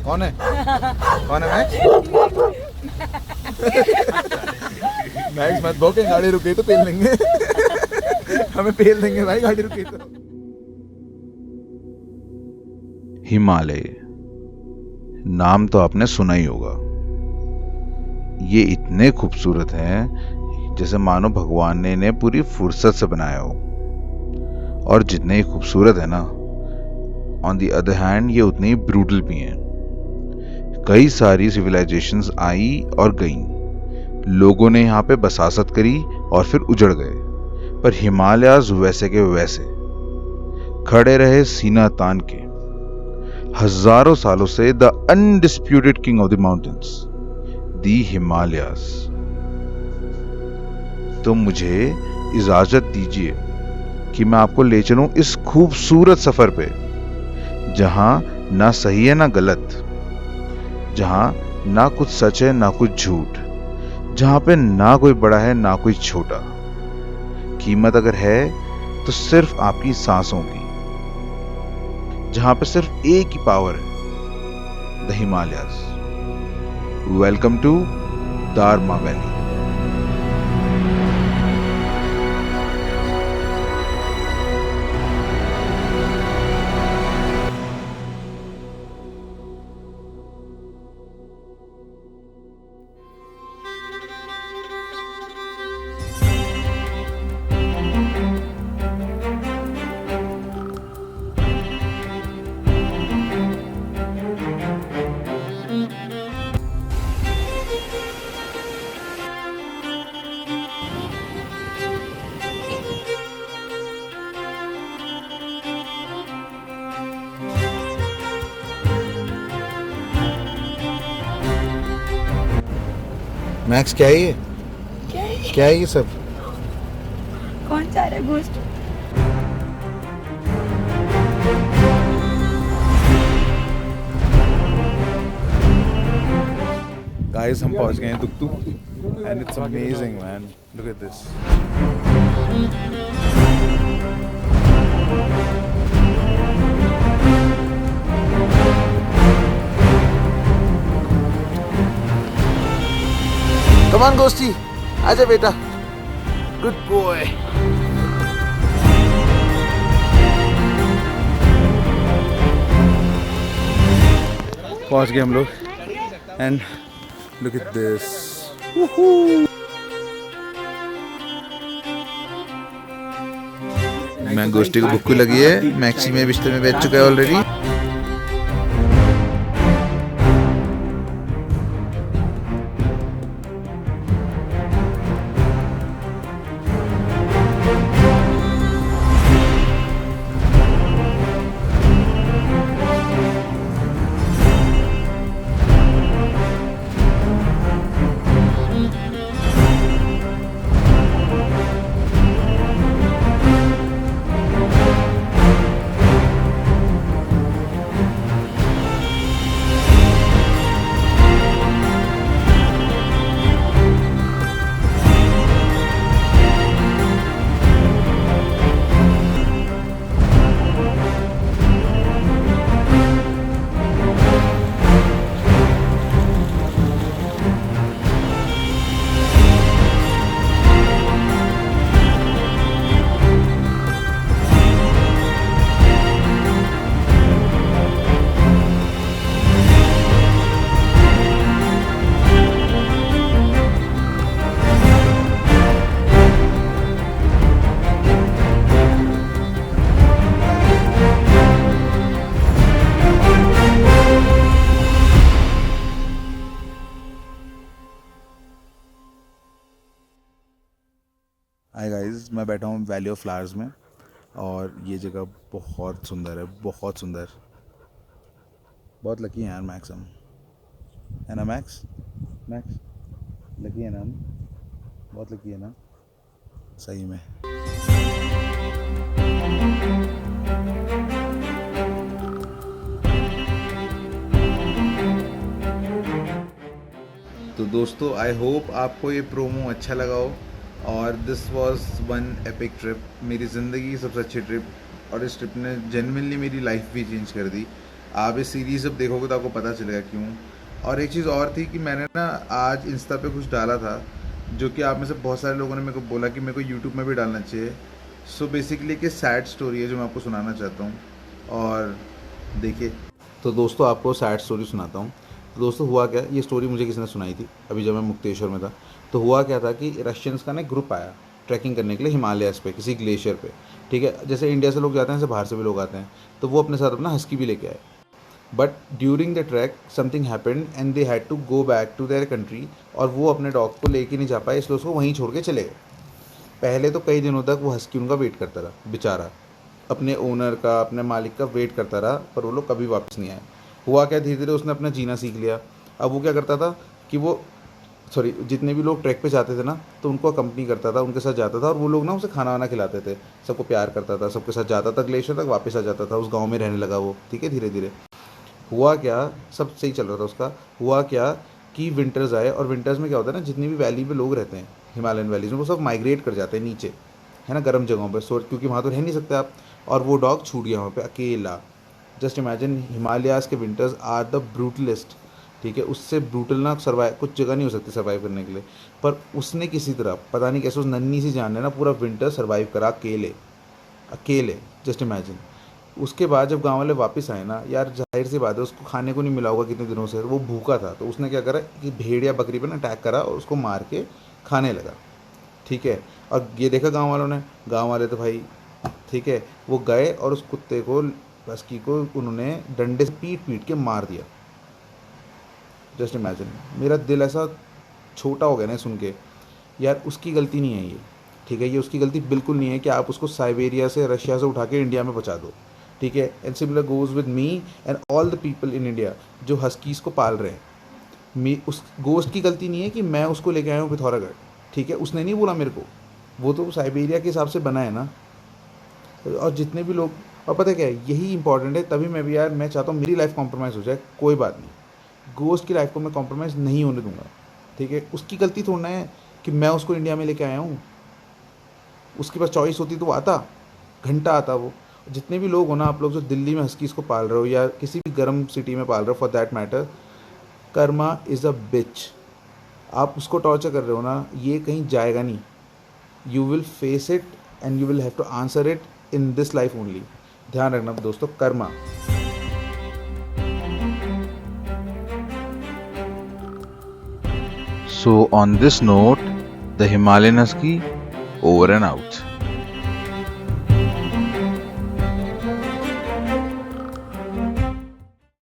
कौन है max? Max मत भौंके, गाड़ी रुकी तो पेल देंगे। हमें पेल देंगे भाई, गाड़ी रुकी तो। हिमालय नाम तो आपने सुना ही होगा। ये इतने खूबसूरत हैं जैसे मानो भगवान ने इन्हें पूरी फुर्सत से बनाया हो। और जितने ही खूबसूरत है ना, ऑन द अदर हैंड ये उतने ही ब्रूटल भी हैं। कई सारी सिविलाइजेशंस आई और गईं, लोगों ने यहाँ पे बसासत करी और फिर उजड़ गए, पर हिमालयाज वैसे के वैसे खड़े रहे सीना तान के। हजारों सालों से the undisputed king of the mountains, the Himalayas. तो मुझे इजाजत दीजिए कि मैं आपको ले चलूं इस खूबसूरत सफर पे, जहां ना सही है ना गलत, जहां ना कुछ सच है ना कुछ झूठ, जहां पे ना कोई बड़ा है ना कोई छोटा। कीमत अगर है तो सिर्फ आपकी सांसों की, जहां पे सिर्फ एक ही पावर है, the Himalayas. Welcome to Darma valley. Max क्या है ये? क्या है ये सब? कौन सा रहा घोस्ट? गाइस हम पहुंच गए हैं तुक and it's amazing man, look at this. Come on Ghosty, आजा बेटा, गुड बॉय। पहुंच गए हम लोग एंड लुक एट दिस। मैं गोस्टी को भुक्कू लगी है, मैक्सी में बिस्तर में बैठ चुका है ऑलरेडी। हाय गाइस, मैं बैठा हूँ वैली ऑफ फ्लावर्स में और ये जगह बहुत सुंदर है, बहुत सुंदर। बहुत लकी हैं यार मैक्स हम, है ना मैक्स? मैक्स लकी है ना हम, बहुत लकी है ना सही में। तो दोस्तों, आई होप आपको ये प्रोमो अच्छा लगा हो। और this was one epic trip, मेरी ज़िंदगी की सबसे अच्छी ट्रिप, और इस ट्रिप ने जेन्युइनली मेरी लाइफ भी चेंज कर दी। आप इस सीरीज़ जब देखोगे तो आपको पता चलेगा क्यों। और एक चीज़ और थी कि मैंने ना आज इंस्टा पे कुछ डाला था, जो कि आप में से बहुत सारे लोगों ने मेरे को बोला कि मेरे को यूट्यूब में भी डालना चाहिए। सो बेसिकली एक सैड स्टोरी है जो मैं आपको सुनाना चाहता हूँ। और देखिए, तो दोस्तों आपको सैड स्टोरी सुनाता हूँ। तो दोस्तों हुआ क्या, ये स्टोरी मुझे किसी ने सुनाई थी अभी जब मैं मुक्तेश्वर में था। तो हुआ क्या था कि रशियंस का ना ग्रुप आया ट्रैकिंग करने के लिए हिमालयाज़ पे किसी ग्लेशियर पे। ठीक है, जैसे इंडिया से लोग जाते हैं, ऐसे बाहर से भी लोग आते हैं। तो वो अपने साथ अपना हस्की भी लेके आए। But during the track something happened and they had to go back to their country. और वो अपने डॉग को लेके नहीं जा पाए, इसलिए उसको वहीं छोड़ के चले गए। पहले तो कई दिनों तक वो हस्की उनका वेट करता रहा बेचारा, अपने ओनर का, अपने मालिक का वेट करता रहा, पर वो लोग कभी वापस नहीं आए। हुआ क्या, धीरे धीरे उसने अपना जीना सीख लिया। अब वो क्या करता था कि वो जितने भी लोग ट्रैक पे जाते थे ना, तो उनको अकम्पनी करता था, उनके साथ जाता था। और वो लोग ना उसे खाना वाना खिलाते थे, सबको प्यार करता था, सबके साथ जाता था ग्लेशियर तक, वापस आ जाता था, उस गांव में रहने लगा वो। ठीक है, धीरे धीरे हुआ क्या, सब सही चल रहा था उसका। हुआ क्या कि विंटर्स आए, और विंटर्स में क्या होता है ना, जितनी भी वैली में लोग रहते हैं हिमालयन वैलीज में, वो सब माइग्रेट कर जाते हैं नीचे, है ना, गर्म जगहों पर, क्योंकि वहाँ तो रह नहीं सकते आप। और वो डॉग छूट गया वहाँ पे अकेला। जस्ट इमेजिन, हिमालयाज़ के विंटर्स आर द ब्रूटलेस्ट। ठीक है, उससे ब्रूटल ना सर्वाइव कुछ जगह नहीं हो सकती सर्वाइव करने के लिए। पर उसने किसी तरह, पता नहीं कैसे, उस नन्ही सी जान ने ना पूरा विंटर सर्वाइव करा अकेले अकेले। Just imagine. उसके बाद जब गांव वाले वापस आए ना यार, जाहिर सी बात है उसको खाने को नहीं मिला होगा कितने दिनों से, वो भूखा था। तो उसने क्या करा कि भेड़ या बकरी पे ना अटैक करा और उसको मार के खाने लगा। ठीक है, और ये देखा गांव वालों ने, गांव वाले तो भाई, ठीक है, वो गए और उस कुत्ते को, हस्की को, उन्होंने डंडे से पीट पीट के मार दिया। जस्ट इमेजिन, मेरा दिल ऐसा छोटा हो गया ना सुन के। यार उसकी गलती नहीं है ये, ठीक है, ये उसकी गलती बिल्कुल नहीं है कि आप उसको साइबेरिया से, रशिया से उठा के इंडिया में पहुंचा दो। ठीक है, and similar goes with me and all the people in India जो हस्कीज़ को पाल रहे हैं। उस गोश्त की गलती नहीं है कि मैं उसको लेके आया हूँ पिथौरागढ़। ठीक है, उसने नहीं बोला मेरे को, वो तो साइबेरिया के हिसाब से बना है ना। और जितने भी लोग, और पता है क्या है, यही इंपॉर्टेंट है। तभी मैं भी यार, मैं चाहता हूँ मेरी लाइफ कॉम्प्रोमाइज़ हो जाए, कोई बात नहीं, गोश्त की लाइफ को मैं कॉम्प्रोमाइज़ नहीं होने दूंगा। ठीक है, उसकी गलती थोड़ा है कि मैं उसको इंडिया में लेके आया हूँ। उसके पास चॉइस होती तो वो आता, घंटा आता वो। जितने भी लोग हो ना, आप लोग जो दिल्ली में हस्कीज़ को पाल रहे हो या किसी भी गर्म सिटी में पाल रहे हो for that matter, karma is a bitch. आप उसको टॉर्चर कर रहे हो ना, ये कहीं जाएगा नहीं। You will face it and you will have to answer it in this life only. ध्यान रखना दोस्तों, Karma. So on this note, the Himalayan Husky over and out.